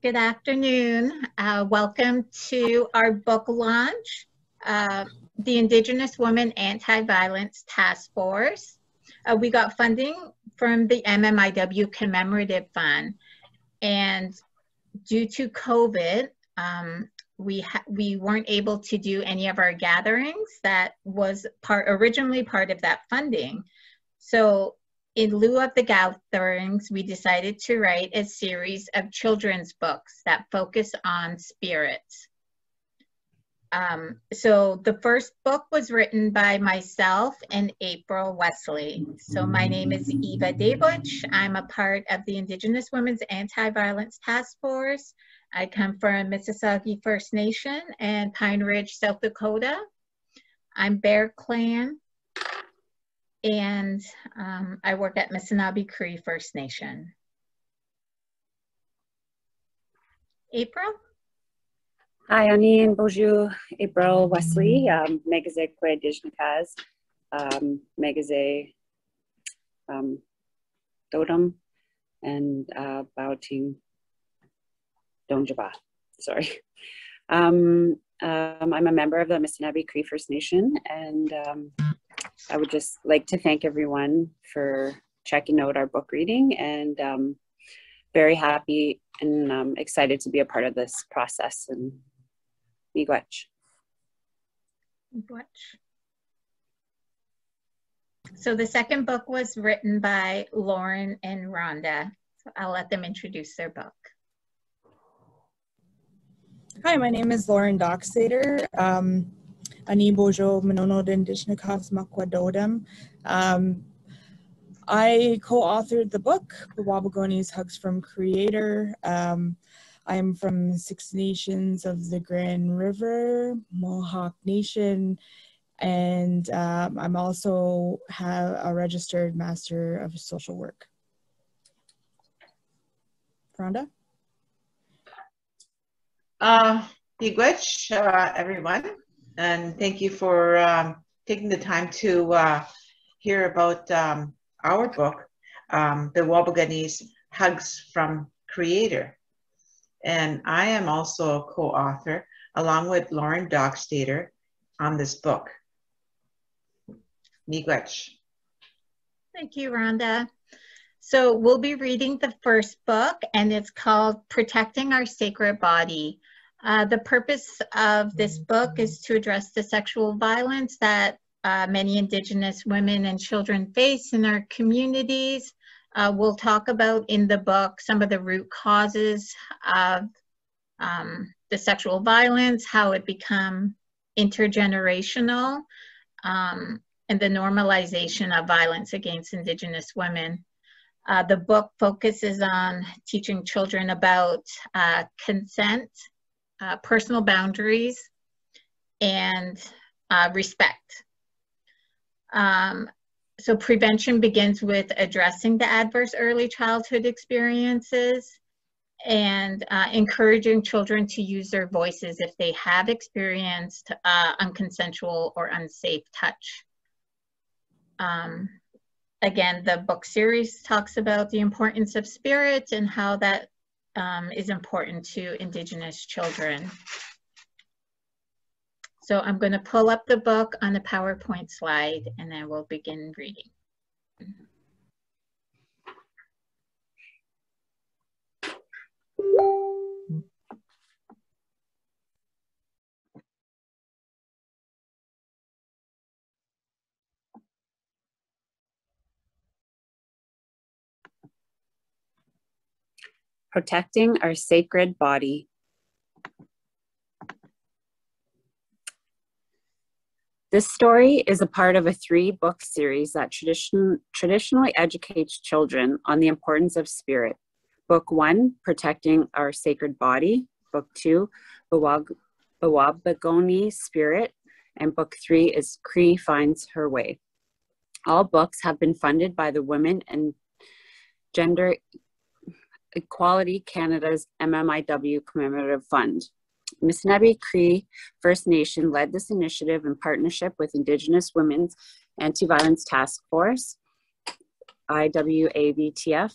Good afternoon. Welcome to our book launch, the Indigenous Women Anti-Violence Task Force. We got funding from the MMIW Commemorative Fund, and due to COVID, we weren't able to do any of our gatherings. That was originally part of that funding. So in lieu of the gatherings, we decided to write a series of children's books that focus on spirits. So the first book was written by myself and April Wesley. So my name is Eva Daybuch. I'm a part of the Indigenous Women's Anti-Violence Task Force. I come from Mississauga First Nation and Pine Ridge, South Dakota. I'm Bear Clan, and I work at Missinaba Cree First Nation. April? Hi, Ani, bonjour, April Wesley, Megazé Kwe Dijnikaz, Megazé Dodum, and Bauting Donjaba, sorry. I'm a member of the Missinaba Cree First Nation, and I would just like to thank everyone for checking out our book reading, and very happy and excited to be a part of this process. And miigwech. So the second book was written by Lauren and Rhonda. So I'll let them introduce their book. Hi, my name is Lauren Dockstader. Ani Bojo Manono Dindishnikas Makwadodam. I co-authored the book, The Wabagonis Hugs from Creator. I'm from Six Nations of the Grand River, Mohawk Nation, and I'm also a registered Master of Social Work. Rhonda? Miigwech, everyone, and thank you for taking the time to hear about our book, The Wabagonis Hugs from Creator. And I am also a co-author, along with Lauren Dockstader, on this book. Miigwech. Thank you, Rhonda. So we'll be reading the first book, and it's called Protecting Our Sacred Body. The purpose of this book is to address the sexual violence that many Indigenous women and children face in our communities. We'll talk about in the book some of the root causes of the sexual violence, how it become intergenerational, and the normalization of violence against Indigenous women. The book focuses on teaching children about consent, personal boundaries, and respect. So prevention begins with addressing the adverse early childhood experiences and encouraging children to use their voices if they have experienced unconsensual or unsafe touch. Again, the book series talks about the importance of spirit and how that is important to Indigenous children. So I'm going to pull up the book on a PowerPoint slide, and then we'll begin reading. Protecting Our Sacred Body. This story is a part of a 3-book series that traditionally educates children on the importance of spirit. Book 1, Protecting Our Sacred Body. Book 2, Bawabagoni Spirit. And Book 3 is Cree Finds Her Way. All books have been funded by the Women and Gender Equality Canada's MMIW Commemorative Fund. Missinaba Cree First Nation led this initiative in partnership with Indigenous Women's Anti-Violence Task Force, IWAVTF,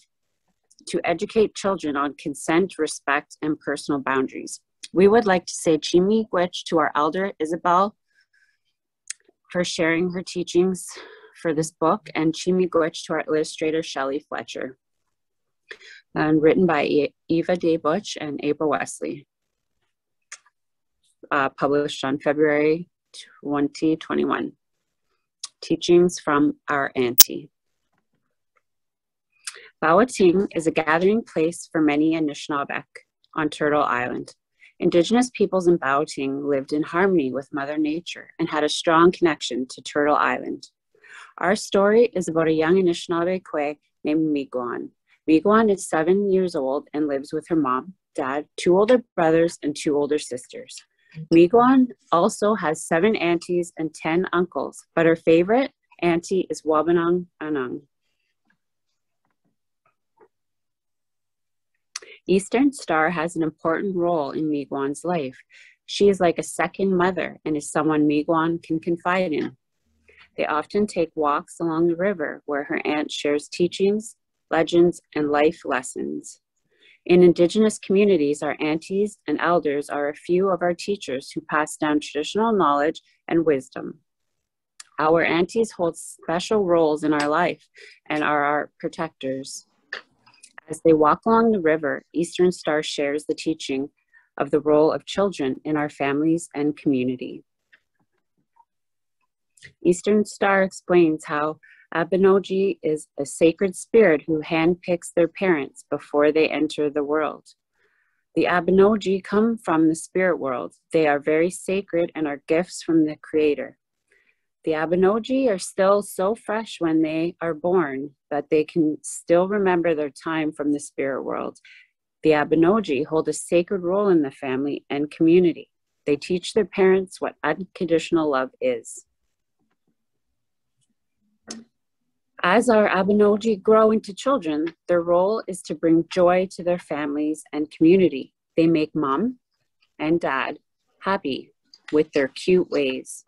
to educate children on consent, respect, and personal boundaries. We would like to say Chimigwich to our elder, Isabel, for sharing her teachings for this book, and Chimigwich to our illustrator, Shelley Fletcher, and written by Eva Day Butch and April Wesley, published on February 2021. Teachings from our auntie. Bawating is a gathering place for many Anishinaabeg on Turtle Island. Indigenous peoples in Bawating lived in harmony with Mother Nature and had a strong connection to Turtle Island. Our story is about a young Anishinaabe Kwe named Miigwan. Miigwan is 7 years old and lives with her mom, dad, 2 older brothers, and 2 older sisters. Miigwan also has 7 aunties and 10 uncles, but her favorite auntie is Wabanang Anang. Eastern Star has an important role in Miigwan's life. She is like a second mother and is someone Miigwan can confide in. They often take walks along the river where her aunt shares teachings, legends, and life lessons. In Indigenous communities, our aunties and elders are a few of our teachers who pass down traditional knowledge and wisdom. Our aunties hold special roles in our life and are our protectors. As they walk along the river, Eastern Star shares the teaching of the role of children in our families and community. Eastern Star explains how Abenoji is a sacred spirit who handpicks their parents before they enter the world. The Abenoji come from the spirit world. They are very sacred and are gifts from the Creator. The Abenoji are still so fresh when they are born that they can still remember their time from the spirit world. The Abenoji hold a sacred role in the family and community. They teach their parents what unconditional love is. As our Abenoji grow into children, their role is to bring joy to their families and community. They make mom and dad happy with their cute ways.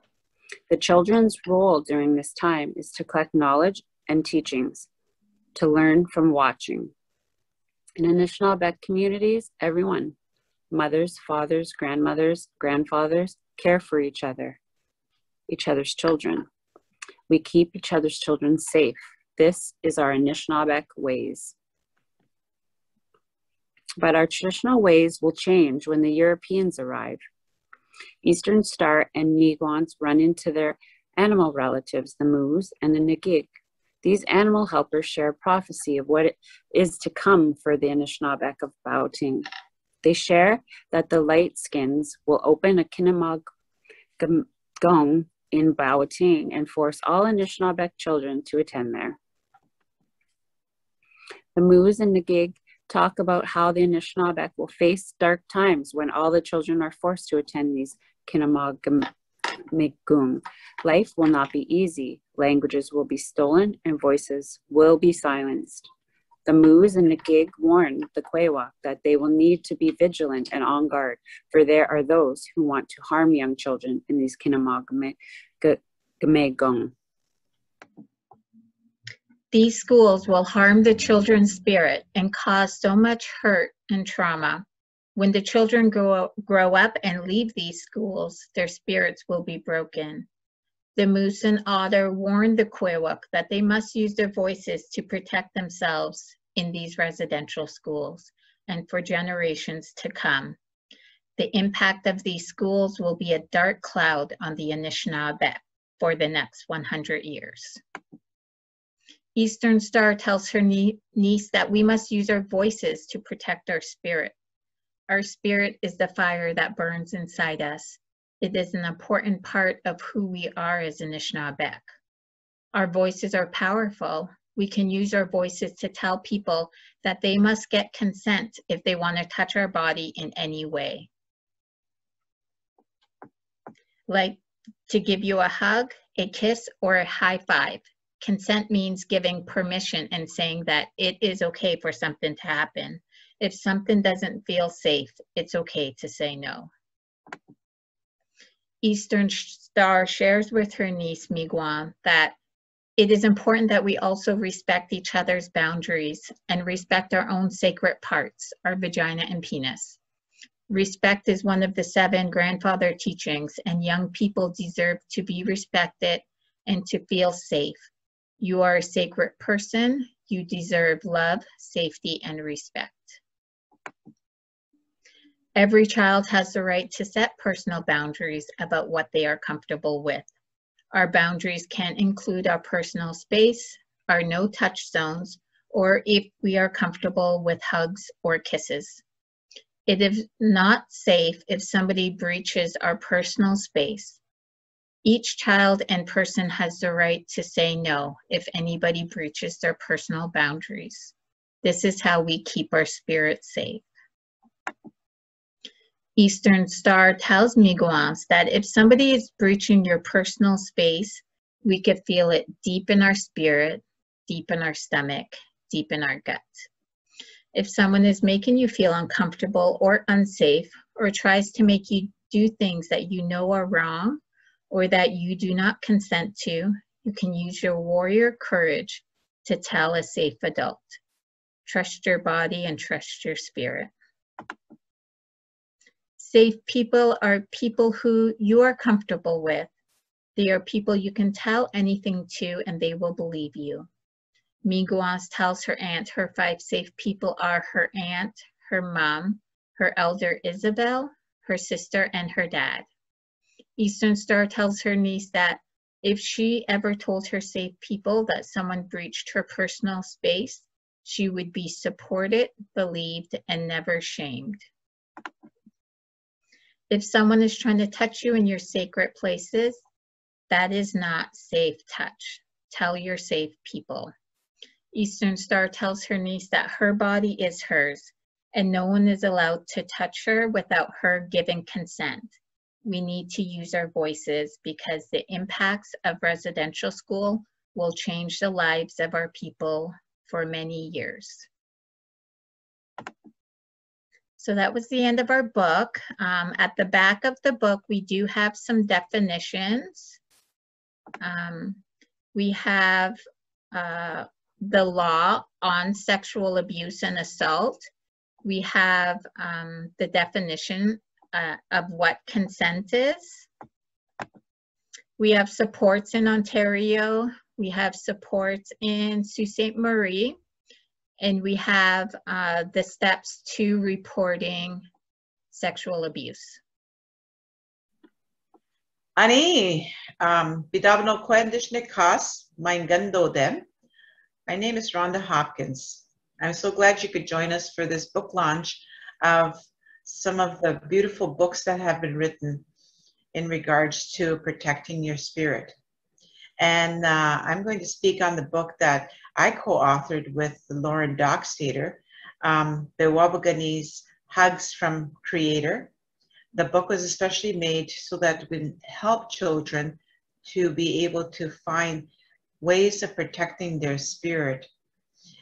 The children's role during this time is to collect knowledge and teachings, to learn from watching. In Anishinaabe communities, everyone, mothers, fathers, grandmothers, grandfathers, care for each other's children. We keep each other's children safe. This is our Anishinaabe ways. But our traditional ways will change when the Europeans arrive. Eastern Star and Miigwans run into their animal relatives, the Moos and the Nagig. These animal helpers share a prophecy of what it is to come for the Anishinaabe of Bawating. They share that the light skins will open a Kinamag Gong in Bawating and force all Anishinaabe children to attend there. The Moos and Nagig talk about how the Anishinaabe will face dark times when all the children are forced to attend these Kinamagum. Life will not be easy. Languages will be stolen and voices will be silenced. The Moos and the Gig warn the Kwewak that they will need to be vigilant and on guard, for there are those who want to harm young children in these Kinamagum. These schools will harm the children's spirit and cause so much hurt and trauma. When the children grow up and leave these schools, their spirits will be broken. The Moose and Otter warned the Kwewak that they must use their voices to protect themselves in these residential schools and for generations to come. The impact of these schools will be a dark cloud on the Anishinaabe for the next 100 years. Eastern Star tells her niece that we must use our voices to protect our spirit. Our spirit is the fire that burns inside us. It is an important part of who we are as Anishinaabe. Our voices are powerful. We can use our voices to tell people that they must get consent if they want to touch our body in any way. Like to give you a hug, a kiss, or a high five. Consent means giving permission and saying that it is okay for something to happen. If something doesn't feel safe, it's okay to say no. Eastern Star shares with her niece Miigwan that It is important that we also respect each other's boundaries and respect our own sacred parts, our vagina and penis. Respect is one of the 7 grandfather teachings, and young people deserve to be respected and to feel safe. You are a sacred person. You deserve love, safety, and respect. Every child has the right to set personal boundaries about what they are comfortable with. Our boundaries can include our personal space, our no-touch zones, or if we are comfortable with hugs or kisses. It is not safe if somebody breaches our personal space. Each child and person has the right to say no if anybody breaches their personal boundaries. This is how we keep our spirit safe. Eastern Star tells Miigwents that if somebody is breaching your personal space, we could feel it deep in our spirit, deep in our stomach, deep in our gut. If someone is making you feel uncomfortable or unsafe, or tries to make you do things that you know are wrong, or that you do not consent to, you can use your warrior courage to tell a safe adult. Trust your body and trust your spirit. Safe people are people who you are comfortable with. They are people you can tell anything to and they will believe you. Miigwents tells her aunt her 5 safe people are her aunt, her mom, her elder Isabel, her sister, and her dad. Eastern Star tells her niece that if she ever told her safe people that someone breached her personal space, she would be supported, believed, and never shamed. If someone is trying to touch you in your sacred places, that is not safe touch. Tell your safe people. Eastern Star tells her niece that her body is hers, and no one is allowed to touch her without her giving consent. We need to use our voices because the impacts of residential school will change the lives of our people for many years. So that was the end of our book. At the back of the book, we do have some definitions. We have the law on sexual abuse and assault. We have the definition of what consent is. We have supports in Ontario. We have supports in Sault Ste. Marie. And we have the steps to reporting sexual abuse. Ani, bidabno kwendishnik khas, mein gando dem. My name is Rhonda Hopkins. I'm so glad you could join us for this book launch of some of the beautiful books that have been written in regards to protecting your spirit. And I'm going to speak on the book that I co-authored with Lauren Dockstader, the Wabaganese Hugs from Creator. The book was especially made so that we can help children to be able to find ways of protecting their spirit.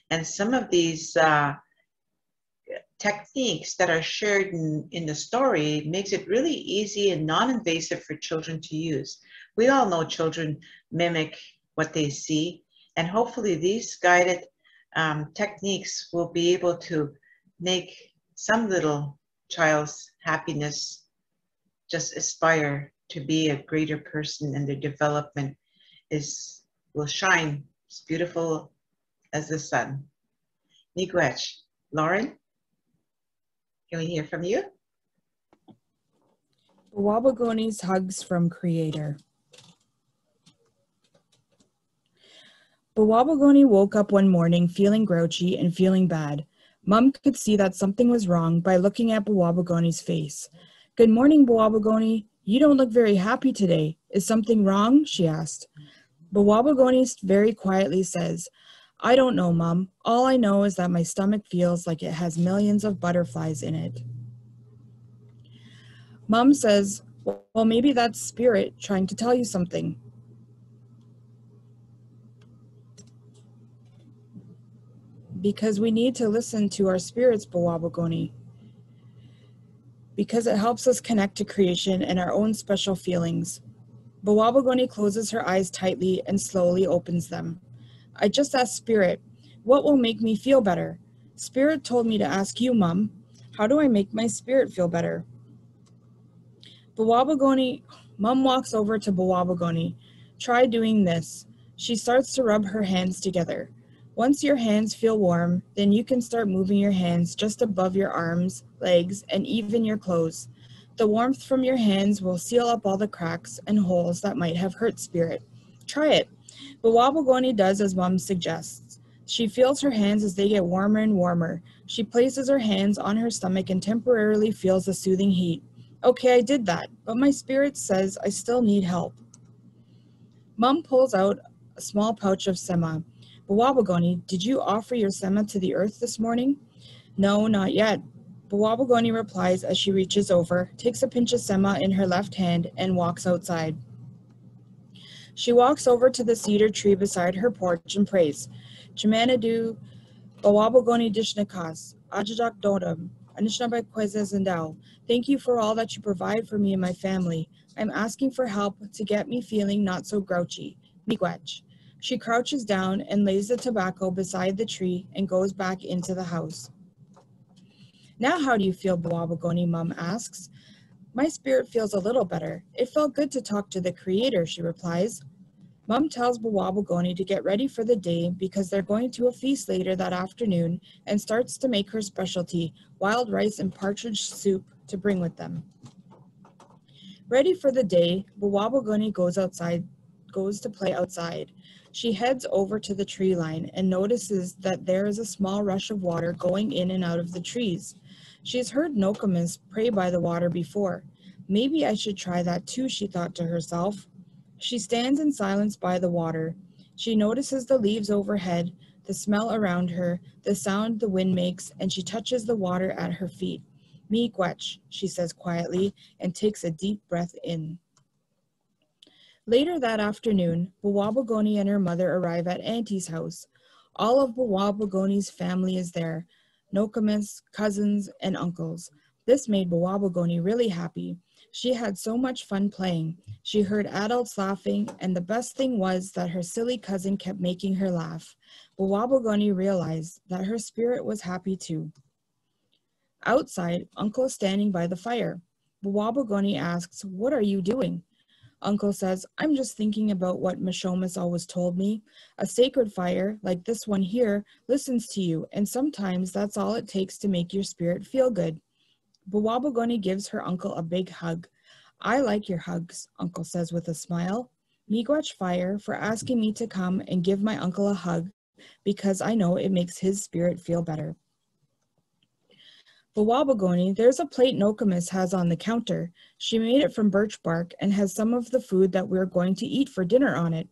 And some of these techniques that are shared in the story makes it really easy and non-invasive for children to use. We all know children mimic what they see, and hopefully these guided techniques will be able to make some little child's happiness just aspire to be a greater person, and their development will shine as beautiful as the sun. Miigwech. Lauren, can we hear from you? The Wabagonie's Hugs from Creator. Wabagonie woke up one morning feeling grouchy and feeling bad. Mom could see that something was wrong by looking at Wabagonie's face. "Good morning, Wabagonie. You don't look very happy today. Is something wrong?" she asked. Wabagonie very quietly says, "I don't know, Mom. All I know is that my stomach feels like it has millions of butterflies in it." Mom says, "Well, maybe that's spirit trying to tell you something." Because we need to listen to our spirits, Wabagonie. Because it helps us connect to creation and our own special feelings. Bawabagoni closes her eyes tightly and slowly opens them. I just asked Spirit, what will make me feel better? Spirit told me to ask you, Mom. How do I make my spirit feel better? Mom walks over to Bawabagoni. Try doing this. She starts to rub her hands together. Once your hands feel warm, then you can start moving your hands just above your arms, legs, and even your clothes. The warmth from your hands will seal up all the cracks and holes that might have hurt Spirit. Try it. Bawabagoni does as Mom suggests. She feels her hands as they get warmer and warmer. She places her hands on her stomach and temporarily feels the soothing heat. Okay, I did that, but my spirit says I still need help. Mom pulls out a small pouch of sema. Bawabagoni, did you offer your sema to the earth this morning? No, not yet. Bawabagoni replies as she reaches over, takes a pinch of sema in her left hand, and walks outside. She walks over to the cedar tree beside her porch and prays. Chimanadu, Bawabagoni Dishnakas, Ajajak Dodam, Anishnabay Kwezes and Dao. Thank you for all that you provide for me and my family. I'm asking for help to get me feeling not so grouchy. Miigwech. She crouches down and lays the tobacco beside the tree and goes back into the house. Now how do you feel, Bawabagoni? Mom asks. My spirit feels a little better. It felt good to talk to the Creator, she replies. Mom tells Bawabagoni to get ready for the day because they're going to a feast later that afternoon and starts to make her specialty, wild rice and partridge soup, to bring with them. Ready for the day, Bawabagoni goes to play outside. She heads over to the tree line and notices that there is a small rush of water going in and out of the trees. She's heard Nokomis pray by the water before. Maybe I should try that too, she thought to herself. She stands in silence by the water. She notices the leaves overhead, the smell around her, the sound the wind makes, and she touches the water at her feet. Miigwech, she says quietly, and takes a deep breath in. Later that afternoon, Bawabagoni and her mother arrive at Auntie's house. All of Bawabagoni's family is there, Nokomis, cousins, and uncles. This made Bawabagoni really happy. She had so much fun playing. She heard adults laughing, and the best thing was that her silly cousin kept making her laugh. Bawabagoni realized that her spirit was happy too. Outside, Uncle is standing by the fire. Bawabagoni asks, "What are you doing?" Uncle says, "I'm just thinking about what Mishomis always told me. A sacred fire, like this one here, listens to you, and sometimes that's all it takes to make your spirit feel good." Bawabagoni gives her uncle a big hug. "I like your hugs," Uncle says with a smile. Miigwech Fire for asking me to come and give my uncle a hug because I know it makes his spirit feel better. Bawabagoni, there's a plate Nokomis has on the counter. She made it from birch bark and has some of the food that we're going to eat for dinner on it.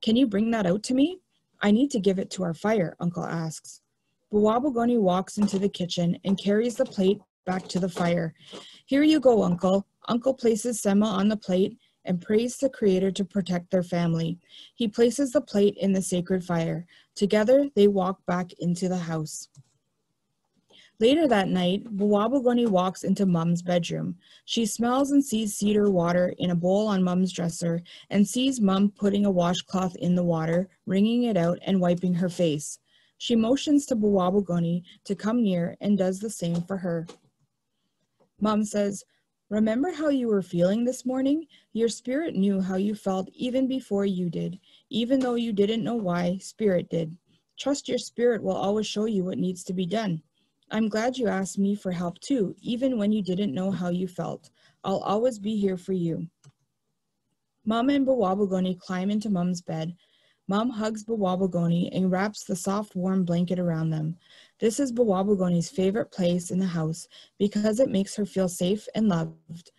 Can you bring that out to me? I need to give it to our fire, Uncle asks. Bawabagoni walks into the kitchen and carries the plate back to the fire. Here you go, Uncle. Uncle places sema on the plate and prays the Creator to protect their family. He places the plate in the sacred fire. Together, they walk back into the house. Later that night, Bawabagoni walks into Mum's bedroom. She smells and sees cedar water in a bowl on Mum's dresser and sees Mum putting a washcloth in the water, wringing it out and wiping her face. She motions to Bawabagoni to come near and does the same for her. Mum says, "Remember how you were feeling this morning? Your spirit knew how you felt even before you did. Even though you didn't know why, spirit did. Trust your spirit will always show you what needs to be done. I'm glad you asked me for help too, even when you didn't know how you felt. I'll always be here for you." Mum and Bawabagoni climb into Mum's bed. Mum hugs Bawabagoni and wraps the soft, warm blanket around them. This is Bawabagoni's favorite place in the house because it makes her feel safe and loved.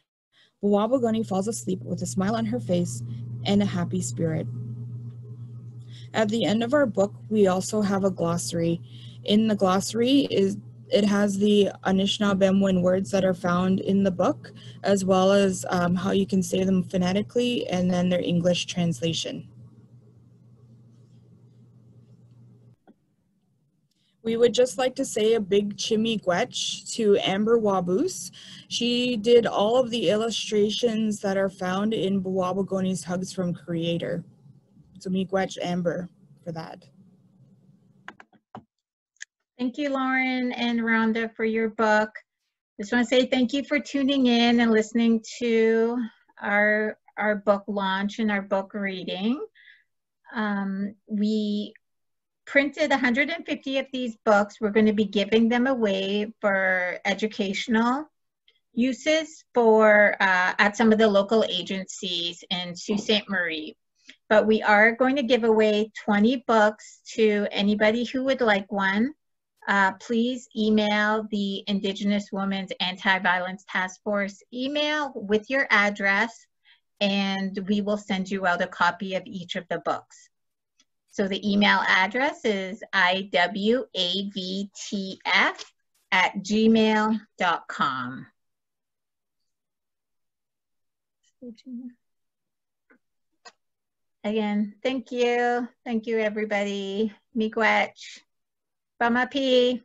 Bawabagoni falls asleep with a smile on her face and a happy spirit. At the end of our book, we also have a glossary. In the glossary it has the Anishinaabemowin words that are found in the book, as well as how you can say them phonetically, and then their English translation. We would just like to say a big chimigwech to Amber Wabus. She did all of the illustrations that are found in Bawabagoni's Hugs from Creator. So miigwech Amber for that. Thank you, Lauren and Rhonda, for your book. Just want to say thank you for tuning in and listening to our book launch and our book reading. We printed 150 of these books. We're going to be giving them away for educational uses for at some of the local agencies in Sault Ste. Marie. But we are going to give away 20 books to anybody who would like one. Please email the Indigenous Women's Anti-Violence Task Force email with your address, and we will send you out a copy of each of the books. So the email address is IWAVTF@gmail.com. Again, thank you. Thank you, everybody. Miigwech. Bamapi.